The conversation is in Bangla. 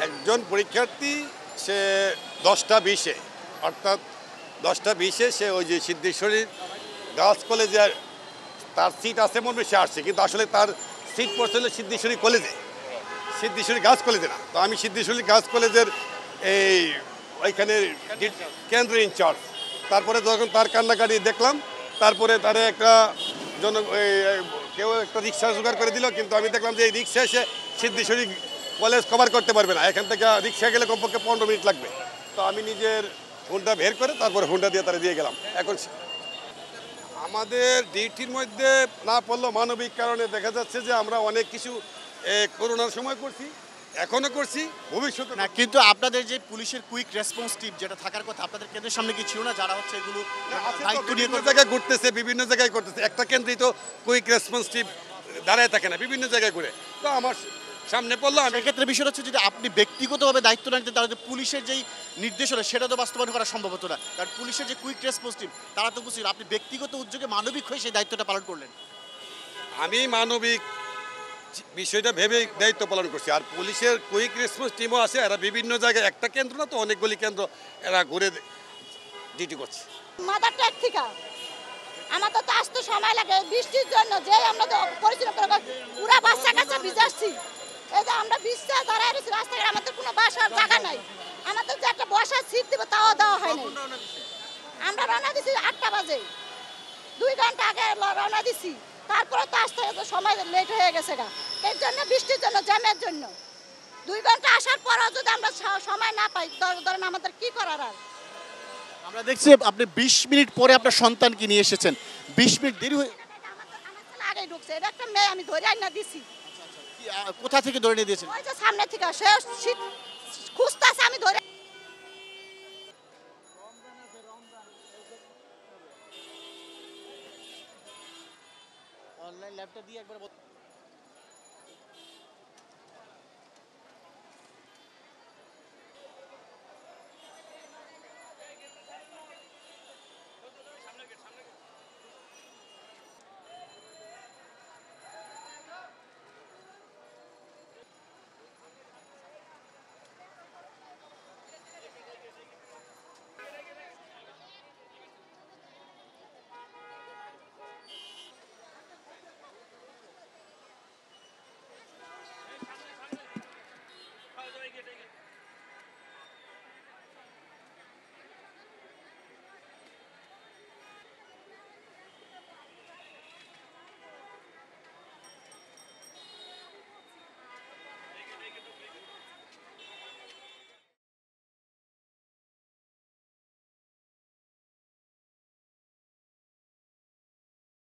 একজন পরীক্ষার্থী সে 10টা 20-এ অর্থাৎ 10টা 20-এ সে ওই যে সিদ্ধেশ্বরী গার্লস কলেজে তার সিট আছে মনে সে আসছে, কিন্তু আসলে তার সিট পড়ছে হলো সিদ্ধেশ্বরী কলেজে, সিদ্ধেশ্বরী গার্লস কলেজে না। তো আমি সিদ্ধেশ্বরী গার্লস কলেজের এই ওইখানে কেন্দ্র ইনচার্জ। তারপরে যখন তার কান্নাকাটি দেখলাম, তারপরে তারে একটা কেউ একটা রিক্সা জোগাড় করে দিল, কিন্তু আমি দেখলাম যে এই রিক্সা এসে সিদ্ধেশ্বরী কলেজ কভার করতে পারবে না, এখান থেকে রিক্সা গেলে কমপক্ষে 15 মিনিট লাগবে। তো আমি নিজের ফোনটা বের করে তারপরে ফোনটা দিয়ে তারা দিয়ে গেলাম। এখন আমাদের ডিউটির মধ্যে না পড়লেও মানবিক কারণে দেখা যাচ্ছে যে আমরা অনেক কিছু করোনার সময় করছি, এখনো করছি, ভবিষ্যতে না। কিন্তু আপনাদের যে পুলিশের কুইক রেসপন্স টিম যেটা থাকার কথা আপনাদের কেন্দ্রের সামনে কি ছিল না, যারা হচ্ছে এগুলো দায়িত্ব নিয়ে বিভিন্ন জায়গায় ঘুরতেছে, বিভিন্ন জায়গায় করতেছে, একটা কেন্দ্রেই তো কুইক রেসপন্স টিম দাঁড়ায় থাকে না, বিভিন্ন জায়গায় ঘুরে। তো আমার সামনে পড়লো, আমি সেক্ষেত্রে বিষয়টা হচ্ছে যদি আপনি ব্যক্তিগতভাবে দায়িত্ব না নিতেন তাহলে পুলিশের যেই নির্দেশনা সেটা তো বাস্তবায়ন করা সম্ভব হতো না, কারণ পুলিশের যে কুইক রেসপন্স টিম তারা তো বুঝছিল আপনি ব্যক্তিগত উদ্যোগে মানবিক হয়ে সেই দায়িত্বটা পালন করলেন। আমি মানবিক বিষয়টা ভেবে দায়িত্ব পালন করছি। আর পুলিশের কুইক রেসপন্স টিমও আছে, এরা বিভিন্ন জায়গায়, একটা কেন্দ্র না তো অনেকগুলি কেন্দ্র এরা ঘুরে ডিউটি করছে। মাদার ট্যাগ থেকে আমাদের তো আসতে সময় লাগে বৃষ্টির জন্য, যে আমরা তো পরিচালনা করে পুরা বাচ্চা কাচ্চা ভিজাচ্ছি। এই যে আমরা বৃষ্টিতে দাঁড়ায় রয়েছি রাস্তায়, আমাদের কোনো বাসার জায়গা নাই, আমাদের যে একটা বসার সিট দেবো তাও দেওয়া হয়নি। আমরা রওনা দিছি 8টা বাজে, 2 ঘন্টা আগে রওনা দিছি, তারপরে তো আসতে সময় লেট হয়ে গেছে গা, এর জন্য বৃষ্টির জন্য, জ্যামের জন্য। 2 ঘন্টা আসার পরও যদি আমরা সময় না পাই, ধরেন আমাদের কি করার আর। আমরা দেখছি আপনি 20 মিনিট পরে আপনার সন্তানকে নিয়ে এসেছেন, 20 মিনিট দেরি হয়ে আমার আগে ঢুকছে, এটা একটা মেয়ে, আমি ধরে আইনা দিছি। কোথা থেকে ধরে নিয়ে দিয়েছেন? ওই যে সামনে থেকে সে খুঁজতেছে, আমি ধরে। অনলাইন ল্যাবটা দিয়ে একবার